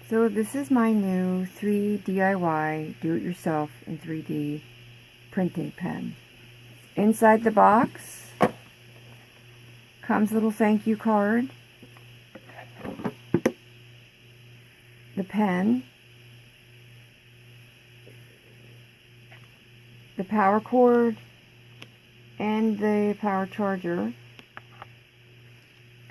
So this is my new 3 DIY do-it-yourself in 3D printing pen. Inside the box comes a little thank you card, the pen, the power cord and the power charger,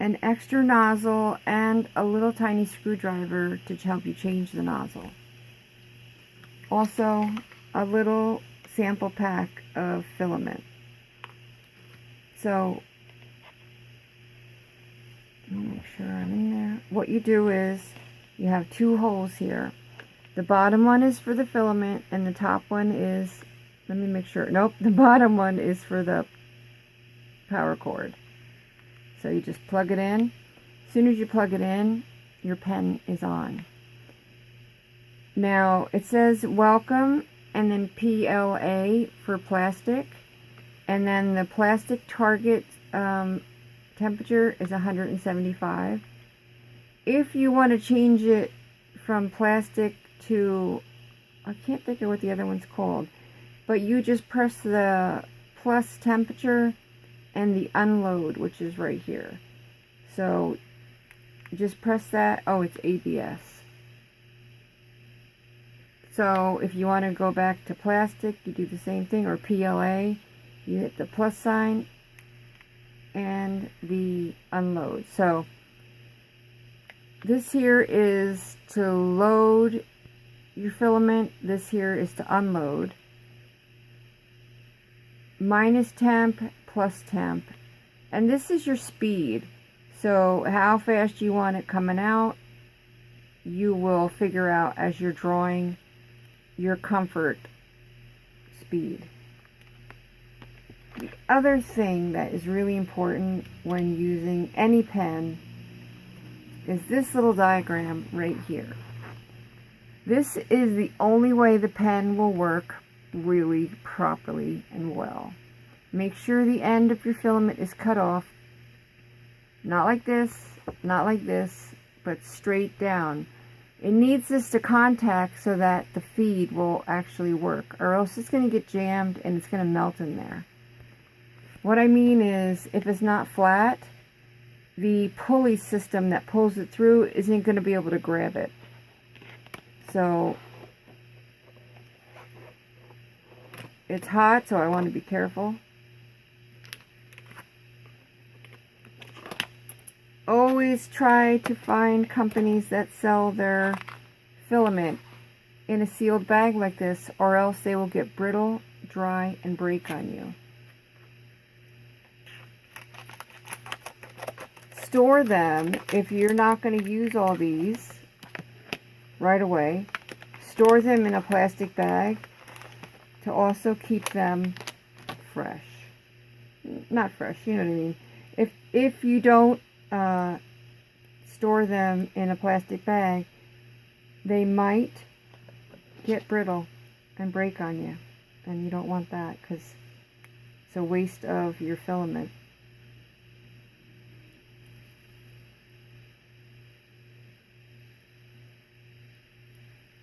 an extra nozzle, and a little tiny screwdriver to help you change the nozzle. Also, a little sample pack of filament. So, let me make sure I'm in there. What you do is, you have 2 holes here. The bottom one is for the filament, and the top one is, let me make sure, nope, the bottom one is for the power cord. So you just plug it in. As soon as you plug it in, your pen is on. Now, it says welcome, and then PLA for plastic, and then the plastic target temperature is 175. If you want to change it from plastic to, I can't think of what the other one's called, but you just press the plus temperature and the unload, which is right here. So just press that. Oh, it's ABS. So if you want to go back to plastic, you do the same thing, or PLA, you hit the plus sign and the unload. So this here is to load your filament, this here is to unload. Minus temp, plus temp, and this is your speed. So how fast you want it coming out, you will figure out as you're drawing your comfort speed. The other thing that is really important when using any pen is this little diagram right here. This is the only way the pen will work really properly and well. Make sure the end of your filament is cut off, not like this, but straight down. It needs this to contact so that the feed will actually work, or else it's going to get jammed and it's going to melt in there. What I mean is, if it's not flat, the pulley system that pulls it through isn't going to be able to grab it. So it's hot, so I want to be careful. Always try to find companies that sell their filament in a sealed bag like this, or else they will get brittle, dry, and break on you. Store them, if you're not going to use all these right away, store them in a plastic bag to also keep them fresh. Not fresh, you know what I mean. If you don't store them in a plastic bag, they might get brittle and break on you, and you don't want that because it's a waste of your filament.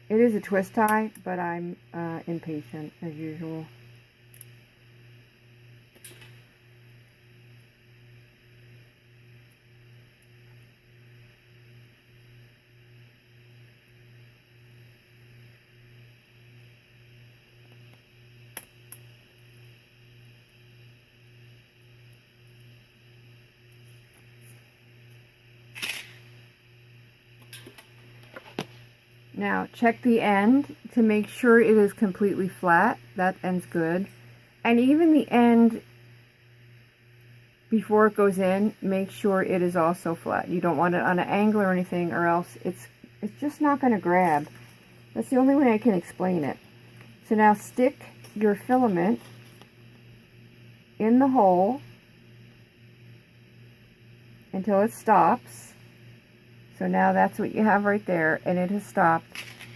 It is a twist tie, but I'm impatient as usual. Now check the end to make sure it is completely flat. That end's good. And even the end before it goes in, make sure it is also flat. You don't want it on an angle or anything, or else it's just not going to grab. That's the only way I can explain it. So now stick your filament in the hole until it stops. So now that's what you have right there, and it has stopped.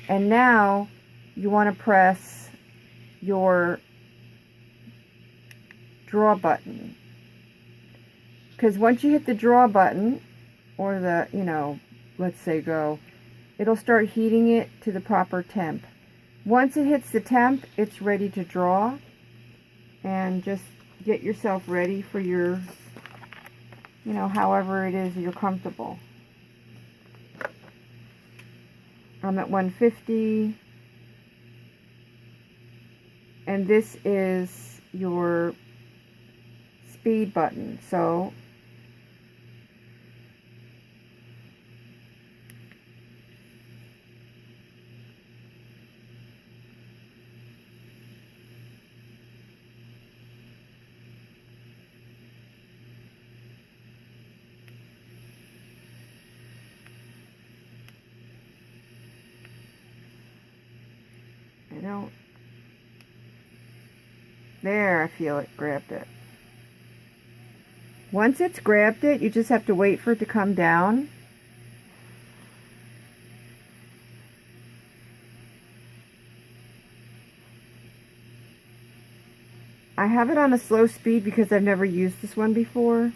And now you want to press your draw button. Because once you hit the draw button, or the, let's say go, it'll start heating it to the proper temp. Once it hits the temp, it's ready to draw. And just get yourself ready for your, you know, however it is you're comfortable. I'm at 150. And this is your speed button. So I don't, there, I feel it grabbed it. Once it's grabbed it, you just have to wait for it to come down. I have it on a slow speed because I've never used this one before.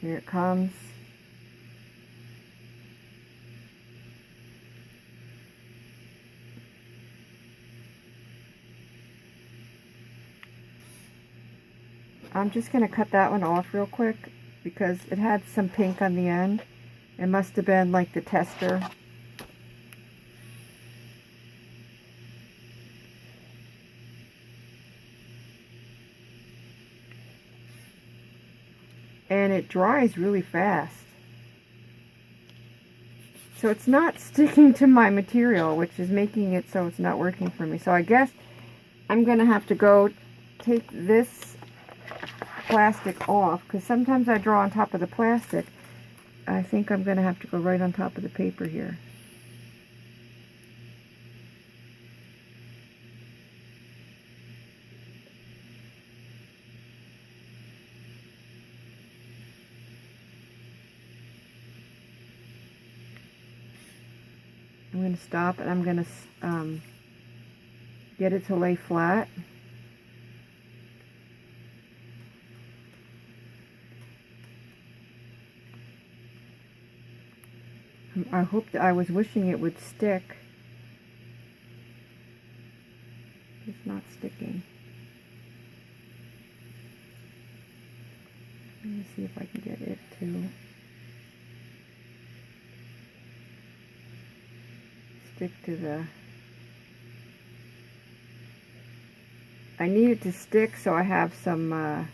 Here it comes. I'm just going to cut that one off real quick because it had some pink on the end. It must have been like the tester. And it dries really fast. So it's not sticking to my material, which is making it so it's not working for me. So I guess I'm going to have to go take this plastic off, because sometimes I draw on top of the plastic. I think I'm going to have to go right on top of the paper here. I'm going to stop and I'm going to get it to lay flat. I was wishing it would stick. It's not sticking. Let me see if I can get it to stick to the... I need it to stick so I have some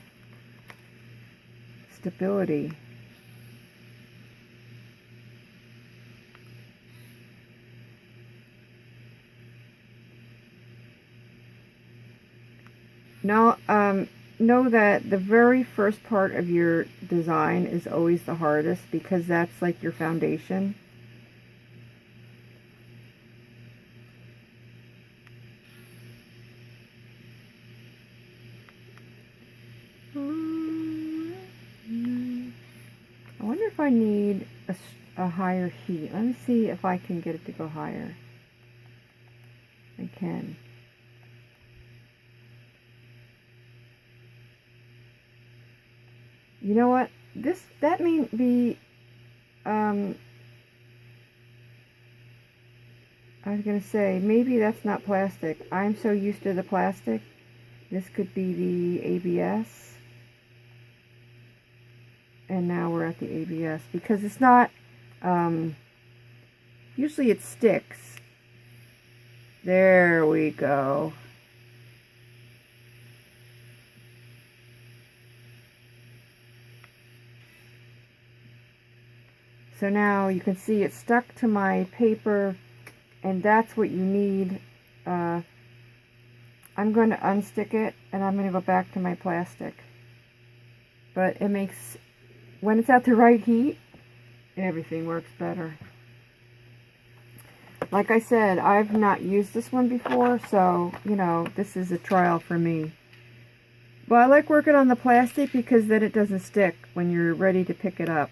stability. Now, know that the very first part of your design is always the hardest because that's like your foundation. I wonder if I need a higher heat. Let me see if I can get it to go higher. I can. You know what? That may be, I was going to say, maybe that's not plastic. I'm so used to the plastic. This could be the ABS. And now we're at the ABS because it's not, usually it sticks. There we go. So now you can see it stuck to my paper, and that's what you need. I'm going to unstick it, and I'm going to go back to my plastic. But it makes, when it's at the right heat, everything works better. Like I said, I've not used this one before, so, you know, this is a trial for me. But I like working on the plastic because then it doesn't stick when you're ready to pick it up.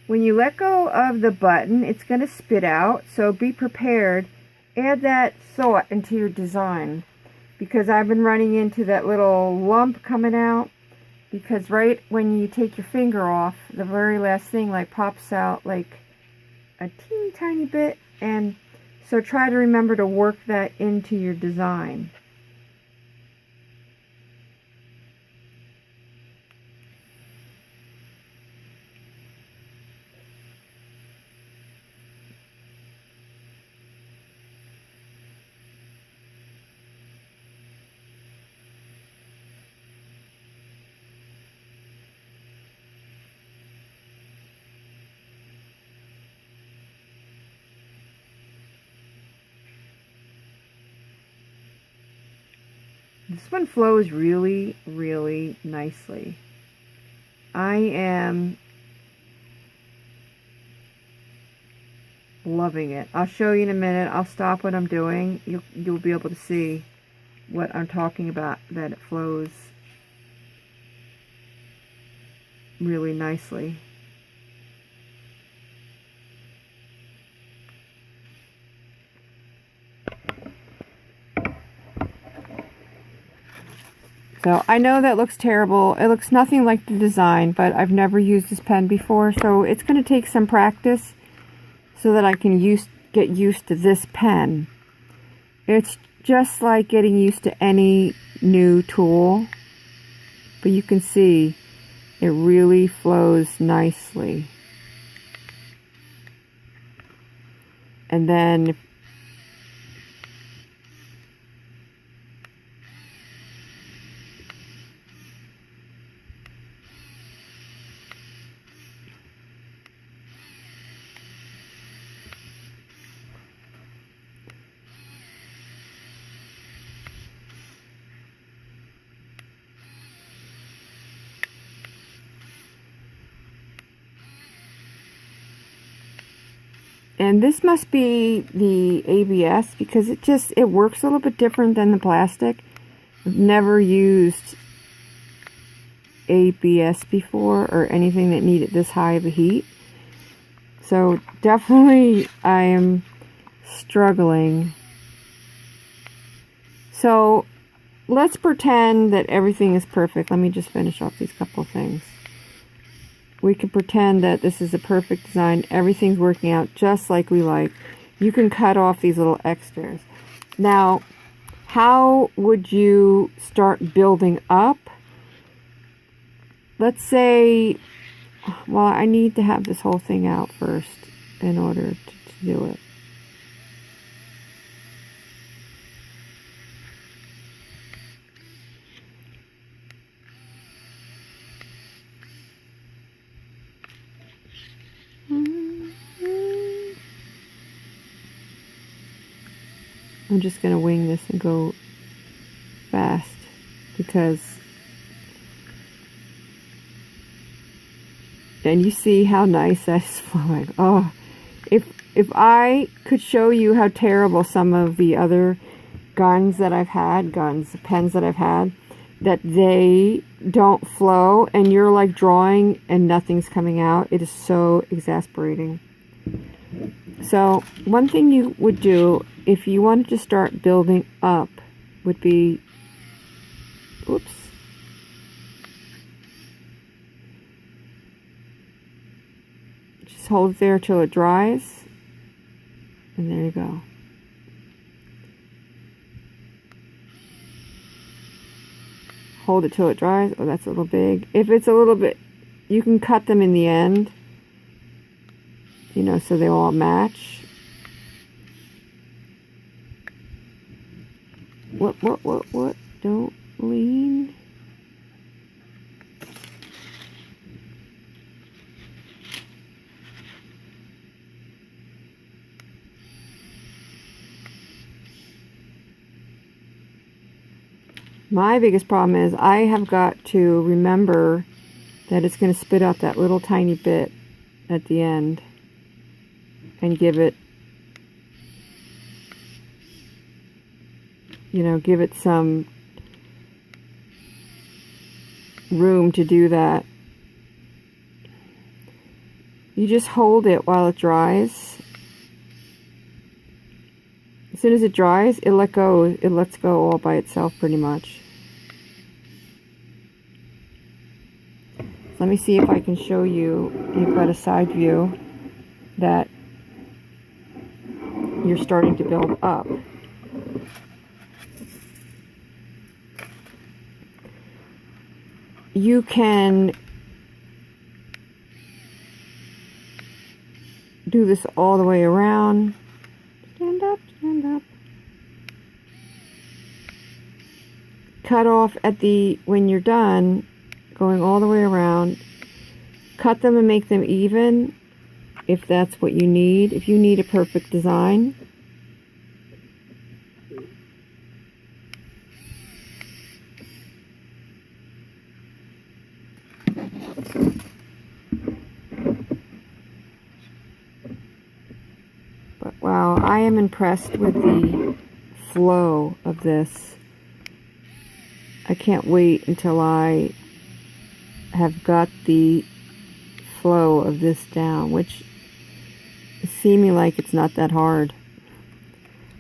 When you let go of the button, it's going to spit out, so be prepared. Add that thought into your design, because I've been running into that little lump coming out, because right when you take your finger off, the very last thing like pops out like a teeny tiny bit, and so try to remember to work that into your design. This one flows really, really nicely. I am loving it. I'll show you in a minute. I'll stop what I'm doing. You'll be able to see what I'm talking about, that it flows really nicely. So I know that looks terrible. It looks nothing like the design, but I've never used this pen before, so it's going to take some practice so that I can get used to this pen. It's just like getting used to any new tool, but you can see it really flows nicely. And then and this must be the ABS, because it works a little bit different than the plastic. I've never used ABS before, or anything that needed this high of a heat. So definitely I am struggling. So let's pretend that everything is perfect. Let me just finish off these couple of things. We can pretend that this is a perfect design. Everything's working out just like we like. You can cut off these little extras. Now, how would you start building up? Let's say, well, I need to have this whole thing out first in order to do it. I'm just going to wing this and go fast, because and you see how nice that's flowing. Oh, if I could show you how terrible some of the other pens that I've had, that they don't flow and you're like drawing and nothing's coming out, it is so exasperating. So one thing you would do if you wanted to start building up would be, oops, just hold it there till it dries, and there you go. Hold it till it dries. Oh, that's a little big. If it's a little bit, you can cut them in the end, you know, so they all match. What? Don't lean. My biggest problem is I have got to remember that it's going to spit out that little tiny bit at the end and give it, you know, give it some room to do that. You just hold it while it dries. As soon as it dries, it lets go all by itself pretty much. Let me see if I can show you. You've got a side view that you're starting to build up. You can do this all the way around. Stand up, stand up. Cut off at the, when you're done, going all the way around. Cut them and make them even if that's what you need. If you need a perfect design. But wow, I am impressed with the flow of this. I can't wait until I have got the flow of this down, which is seeming like it's not that hard.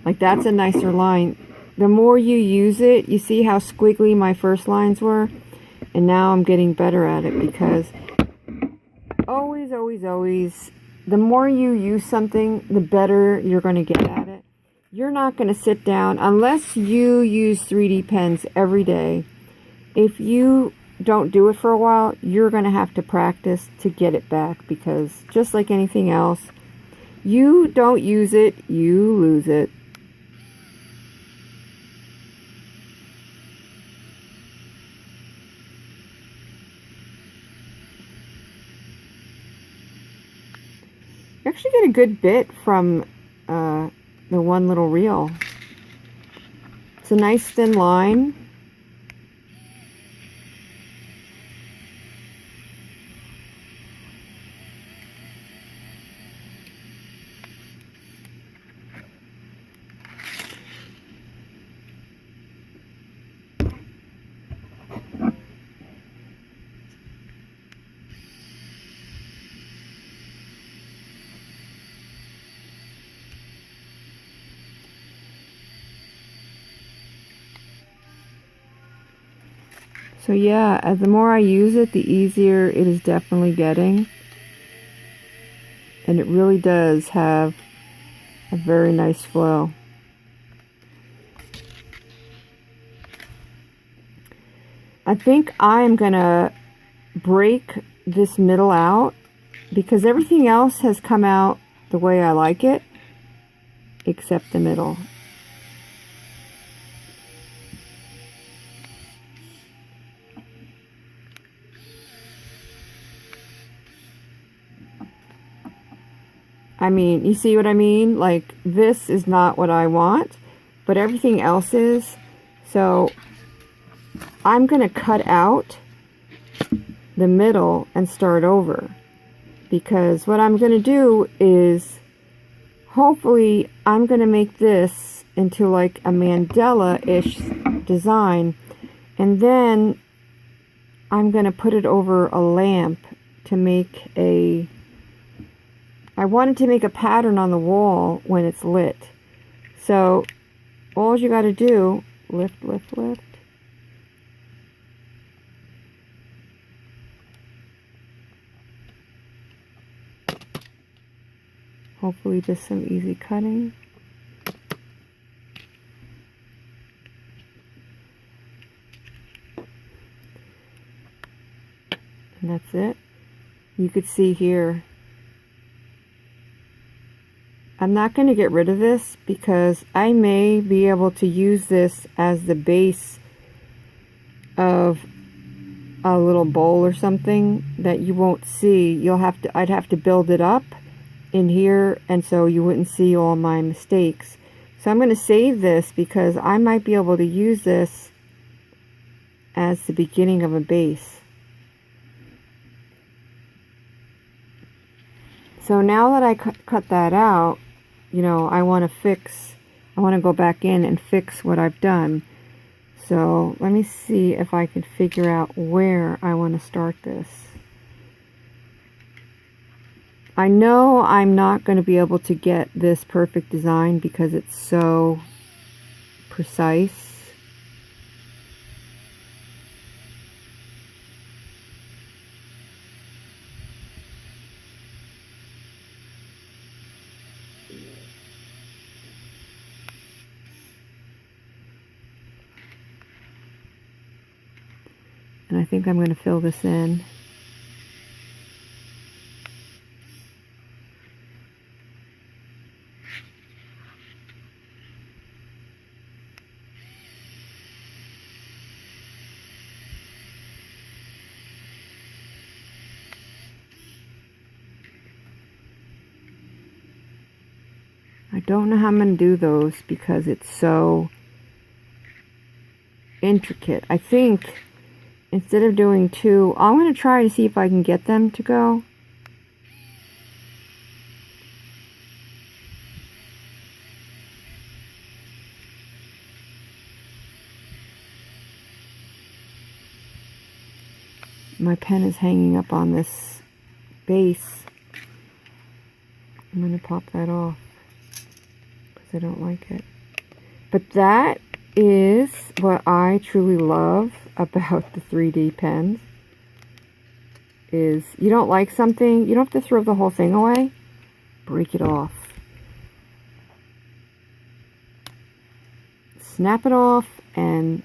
Like, that's a nicer line. The more you use it, you see how squiggly my first lines were? And now I'm getting better at it, because always, the more you use something, the better you're going to get at it. You're not going to sit down, unless you use 3D pens every day. If you don't do it for a while, you're going to have to practice to get it back, because just like anything else, you don't use it, you lose it. You actually get a good bit from the one little reel. It's a nice thin line. So yeah, as the more I use it, the easier it is definitely getting. And it really does have a very nice flow. I think I'm gonna break this middle out, because everything else has come out the way I like it, except the middle. I mean, you see what I mean? Like, this is not what I want, but everything else is. So I'm going to cut out the middle and start over. Because what I'm going to do is, hopefully, I'm going to make this into like a mandala-ish design. And then I'm going to put it over a lamp to make a... I wanted to make a pattern on the wall when it's lit. So all you got to do, lift, lift, lift. Hopefully just some easy cutting. And that's it. You could see here, I'm not going to get rid of this, because I may be able to use this as the base of a little bowl or something that you won't see. I'd have to build it up in here, and so you wouldn't see all my mistakes. So I'm going to save this, because I might be able to use this as the beginning of a base. So now that I cut that out, you know, I want to go back in and fix what I've done. So let me see if I can figure out where I want to start this. I know I'm not going to be able to get this perfect design because it's so precise. And I think I'm going to fill this in. I don't know how I'm going to do those because it's so intricate. I think instead of doing two, I'm going to try to see if I can get them to go. My pen is hanging up on this base. I'm going to pop that off because I don't like it. But that is what I truly love about the 3D pens. Is you don't like something, you don't have to throw the whole thing away. Break it off. Snap it off and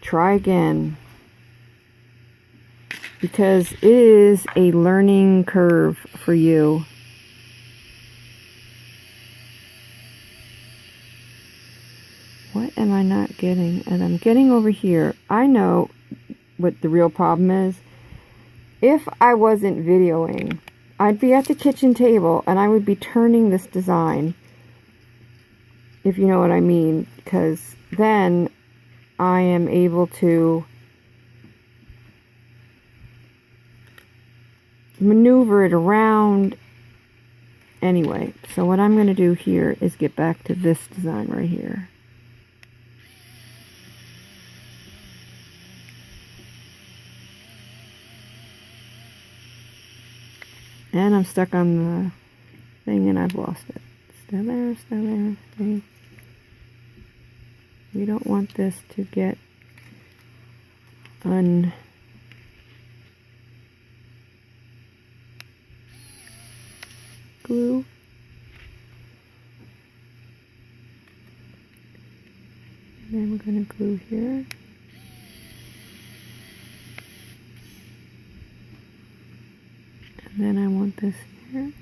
try again. Because it is a learning curve for you. What am I not getting? And I'm getting over here. I know what the real problem is. If I wasn't videoing, I'd be at the kitchen table and I would be turning this design. If you know what I mean. Because then I am able to maneuver it around. Anyway, so what I'm going to do here is get back to this design right here. And I'm stuck on the thing and I've lost it. Still there, still there, stay. We don't want this to get unglued. And then we're going to glue here. And then I want this here.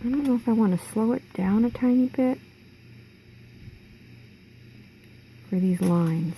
I don't know if I want to slow it down a tiny bit for these lines.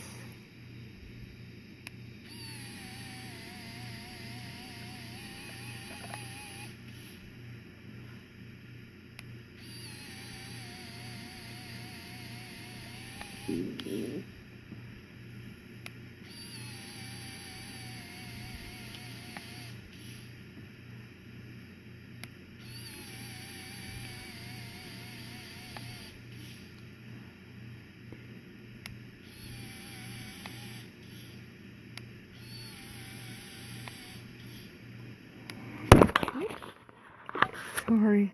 Sorry.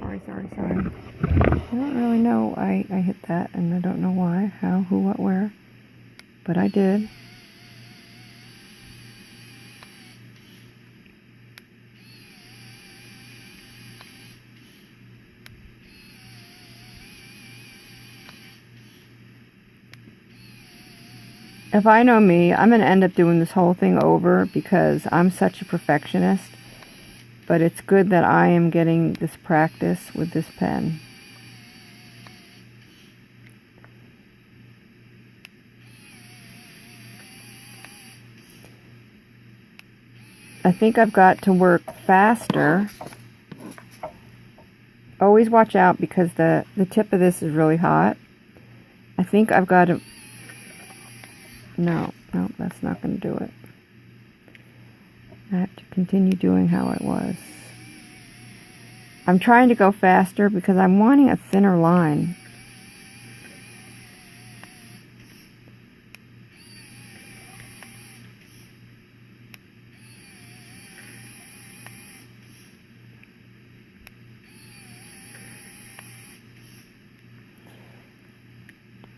I don't really know. I hit that and I don't know why, how, who, what, where. But I did. If I know me, I'm going to end up doing this whole thing over because I'm such a perfectionist. But it's good that I am getting this practice with this pen. I think I've got to work faster. Always watch out because the tip of this is really hot. I think I've got to... No, that's not going to do it. I have to continue doing how it was. I'm trying to go faster because I'm wanting a thinner line.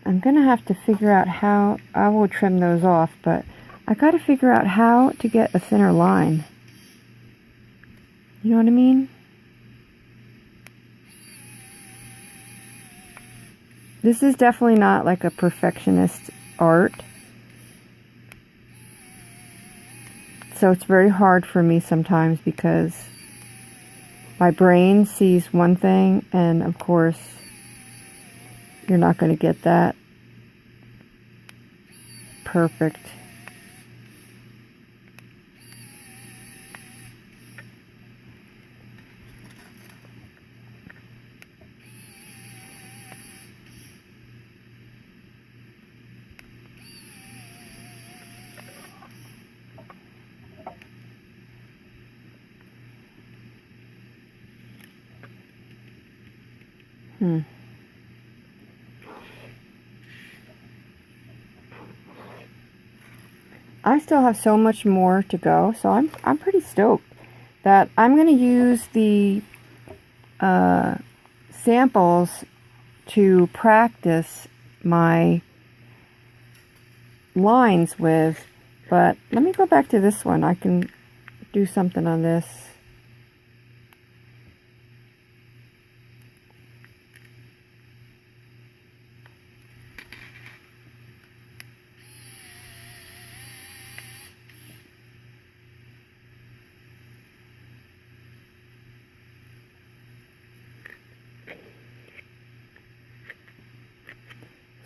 I'm going to have to figure out how... I will trim those off, but I got to figure out how to get a thinner line. You know what I mean? This is definitely not like a perfectionist art. So it's very hard for me sometimes because my brain sees one thing and of course you're not going to get that perfect. I still have so much more to go, so I'm pretty stoked that I'm going to use the samples to practice my lines with. But let me go back to this one. I can do something on this.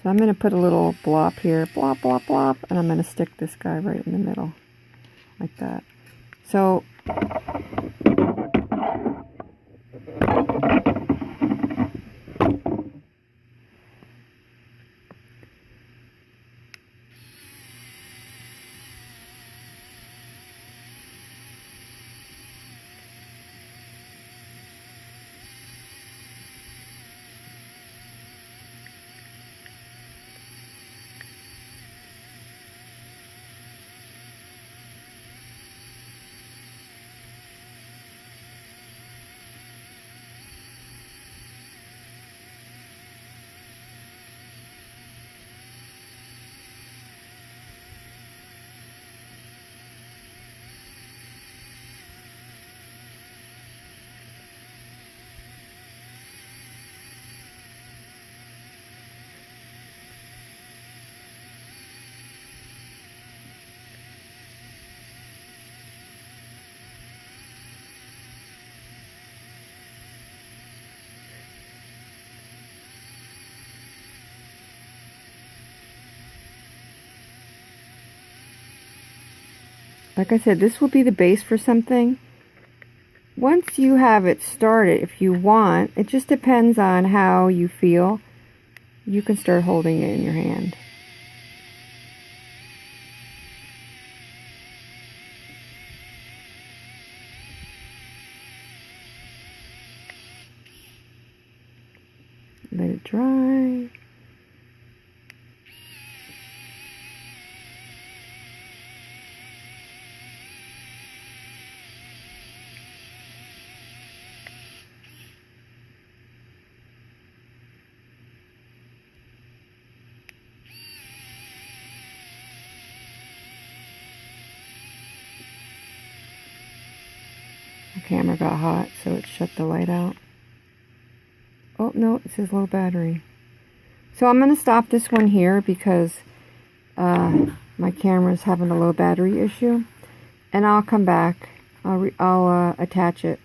So I'm going to put a little blop here, blop, blop, blop, and I'm going to stick this guy right in the middle, like that. So, like I said, this will be the base for something. Once you have it started, if you want, it just depends on how you feel. You can start holding it in your hand. Let it dry. The camera got hot, so it shut the light out. Oh, no, it says low battery. So I'm going to stop this one here because My camera's having a low battery issue. And I'll come back. I'll attach it